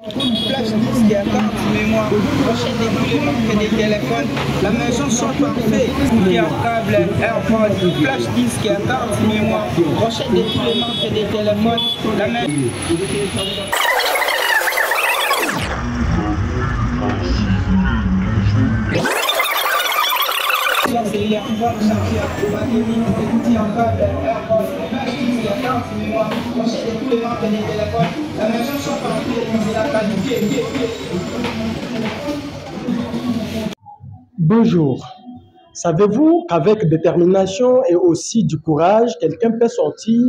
Flash disque, carte mémoire, pochette des tous les marques des téléphones, la maison sont parfaits, qui en câble, AirPods, flash disque, carte mémoire, pochette des tous les marques des téléphones, la maison. Cellulaire, outils en câble, AirPods, flash disque, carte mémoire, pochette des tous les marques des téléphones, la maison sont parfaits, c'est la qualité. Bonjour. Savez-vous qu'avec détermination et aussi du courage, quelqu'un peut sortir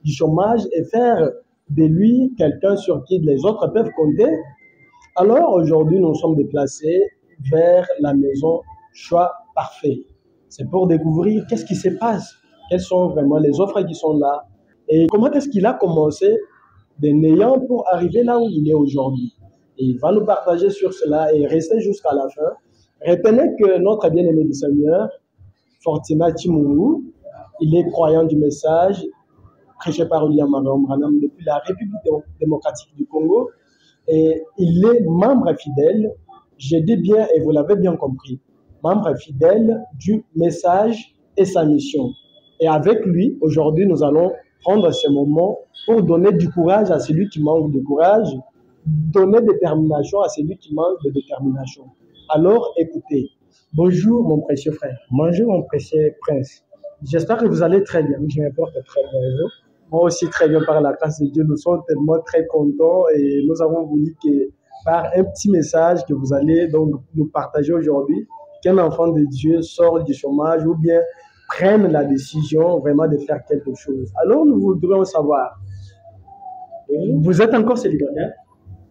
du chômage et faire de lui quelqu'un sur qui les autres peuvent compter? Alors aujourd'hui, nous sommes déplacés vers la maison Choix Parfait. C'est pour découvrir qu'est-ce qui se passe, quelles sont vraiment les offres qui sont là et comment est-ce qu'il a commencé de néant pour arriver là où il est aujourd'hui. Et il va nous partager sur cela et rester jusqu'à la fin. Retenez que notre bien-aimé du Seigneur, Fortina Timourou, il est croyant du message prêché par William Marion Branham depuis la République démocratique du Congo et il est membre fidèle, je dis bien et vous l'avez bien compris, membre fidèle du message et sa mission. Et avec lui, aujourd'hui, nous allons prendre ce moment pour donner du courage à celui qui manque de courage, donner détermination à celui qui manque de détermination. Alors, écoutez. Bonjour, mon précieux frère. Bonjour, mon précieux prince. J'espère que vous allez très bien. Je me porte très bien. Moi aussi, très bien par la grâce de Dieu. Nous sommes tellement très contents et nous avons voulu que par un petit message que vous allez donc nous partager aujourd'hui, qu'un enfant de Dieu sort du chômage ou bien prenne la décision vraiment de faire quelque chose. Alors, nous voudrions savoir, vous êtes encore célibataire?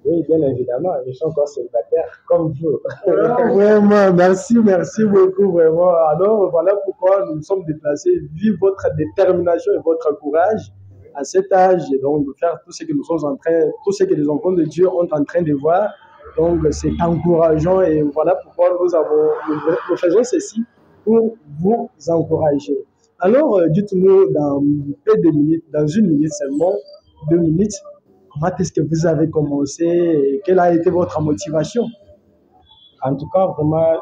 Oui, bien évidemment, je suis encore célibataire, comme vous. Vraiment, merci beaucoup, vraiment. Alors, voilà pourquoi nous nous sommes déplacés, vu votre détermination et votre courage à cet âge, donc de faire tout ce que nous sommes en train, tout ce que les enfants de Dieu sont en train de voir. Donc, c'est encourageant et voilà pourquoi nous faisons ceci pour vous encourager. Alors, dites-nous dans peu de minutes, dans une minute seulement, 2 minutes, comment est-ce que vous avez commencé et quelle a été votre motivation? En tout cas, vraiment,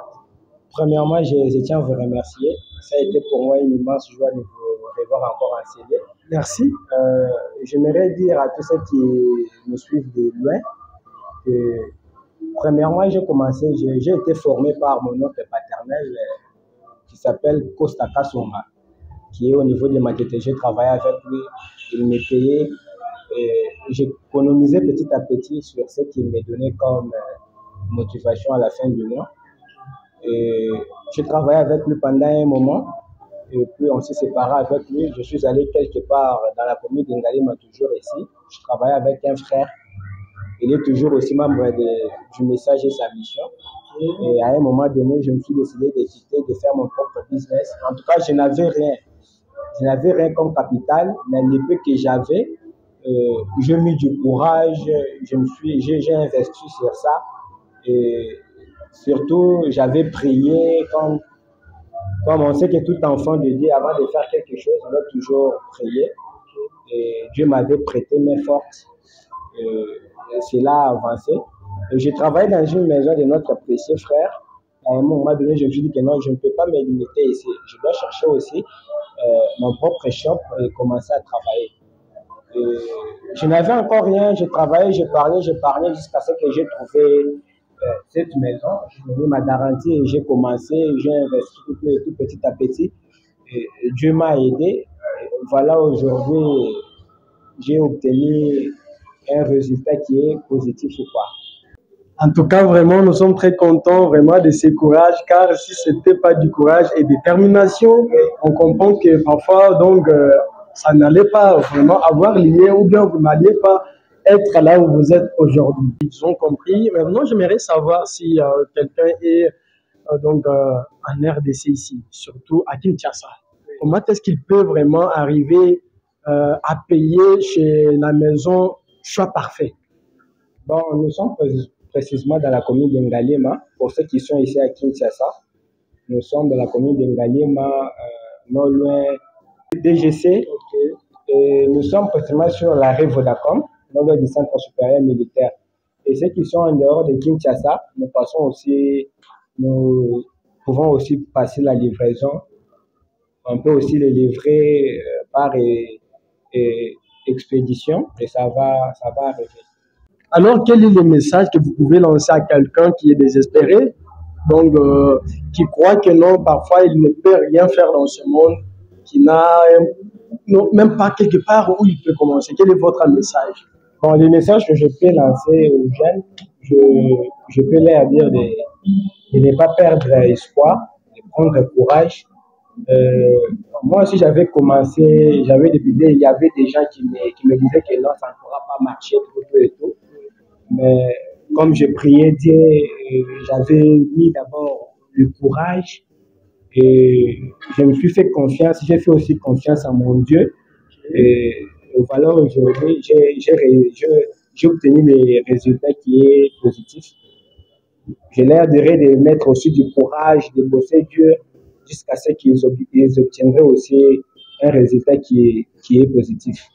premièrement, je tiens à vous remercier. Ça a été pour moi une immense joie de vous revoir encore enseigner. Merci. J'aimerais dire à tous ceux qui me suivent de loin que, premièrement, j'ai été formé par mon oncle paternel qui s'appelle Costa Kasonga, qui est au niveau de ma tête. J'ai travaillé avec lui, il me payait. J'économisais petit à petit sur ce qu'il me donnait comme motivation à la fin du mois. Et j'ai travaillé avec lui pendant un moment. Et puis on s'est séparés avec lui. Je suis allé quelque part dans la commune d'Ingalima, toujours ici. Je travaillais avec un frère. Il est toujours aussi membre du message et sa mission. Et à un moment donné, je me suis décidé de quitter, de faire mon propre business. En tout cas, je n'avais rien. Je n'avais rien comme capital, mais le peu que j'avais, j'ai mis du courage, j'ai investi sur ça. Et surtout, j'avais prié comme on sait que tout enfant de Dieu, avant de faire quelque chose, il doit toujours prier. Et Dieu m'avait prêté main forte. Cela a avancé. Et j'ai travaillé dans une maison de notre précieux frère. À un moment donné, je me suis dit que non, je ne peux pas me limiter ici. Je dois chercher aussi mon propre shop et commencer à travailler. Je n'avais encore rien, je travaillais, je parlais jusqu'à ce que j'ai trouvé cette maison. J'ai donné ma garantie et j'ai commencé, j'ai investi tout petit à petit. Et Dieu m'a aidé. Et voilà, aujourd'hui, j'ai obtenu un résultat qui est positif ou pas. En tout cas, vraiment, nous sommes très contents vraiment de ce courage, car si ce n'était pas du courage et détermination, on comprend que parfois, donc, ça n'allait pas vraiment avoir lié ou bien vous n'alliez pas être là où vous êtes aujourd'hui. Ils ont compris. Maintenant, j'aimerais savoir si quelqu'un est en RDC ici, surtout à Kinshasa. Comment est-ce qu'il peut vraiment arriver à payer chez la maison Choix Parfait? Bon, nous sommes précisément dans la commune d'Ngalema. Pour ceux qui sont ici à Kinshasa, nous sommes dans la commune d'Ngalema, non loin DGC. Okay. Et nous sommes précisément sur la rue Vodacom, non loin du centre supérieur militaire. Et ceux qui sont en dehors de Kinshasa, nous pouvons aussi passer la livraison. On peut aussi les livrer par expédition et ça va arriver. Alors, quel est le message que vous pouvez lancer à quelqu'un qui est désespéré, donc qui croit que non, parfois il ne peut rien faire dans ce monde, qui n'a même pas quelque part où il peut commencer? Quel est votre message? Bon, le message que je peux lancer aux jeunes, je peux leur dire de ne pas perdre espoir, de prendre courage. Moi aussi, j'avais commencé, j'avais débuté, il y avait des gens qui me disaient que non, ça ne pourra pas marcher, tout et tout. Mais comme je priais Dieu, j'avais mis d'abord le courage et je me suis fait confiance. J'ai fait aussi confiance à mon Dieu. Et voilà, aujourd'hui, j'ai obtenu les résultats qui est positif. Je leur dirais de mettre aussi du courage, de bosser dur jusqu'à ce qu'ils obtiendraient aussi un résultat qui est positif.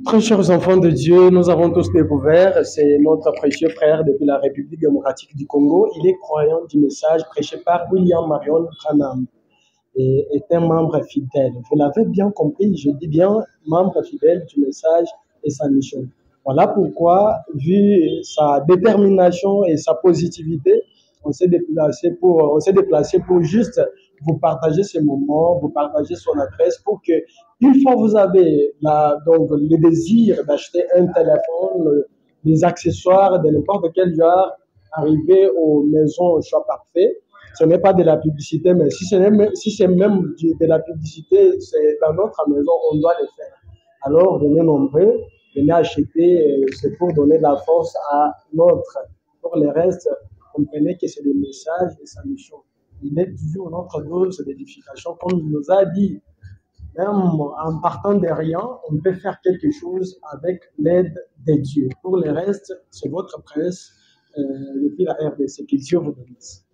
Très chers enfants de Dieu, nous avons tous découvert, c'est notre précieux frère depuis la République démocratique du Congo. Il est croyant du message prêché par William Marion Branham et est un membre fidèle. Vous l'avez bien compris, je dis bien membre fidèle du message et sa mission. Voilà pourquoi, vu sa détermination et sa positivité, on s'est déplacé pour juste vous partager ce moment, vous partager son adresse pour que, une fois vous avez donc le désir d'acheter un téléphone, des accessoires de n'importe quel genre, arriver aux maisons au choix parfait. Ce n'est pas de la publicité, mais si c'est même de la publicité, c'est dans notre maison, on doit le faire. Alors, venez nombreux, venez acheter, c'est pour donner de la force à notre. Pour le reste, comprenez que c'est le message et sa mission. Il est toujours notre dose d'édification, comme il nous a dit. Même en partant de rien, on peut faire quelque chose avec l'aide de Dieu. Pour le reste, c'est votre presse depuis la RDC. Que Dieu vous bénisse.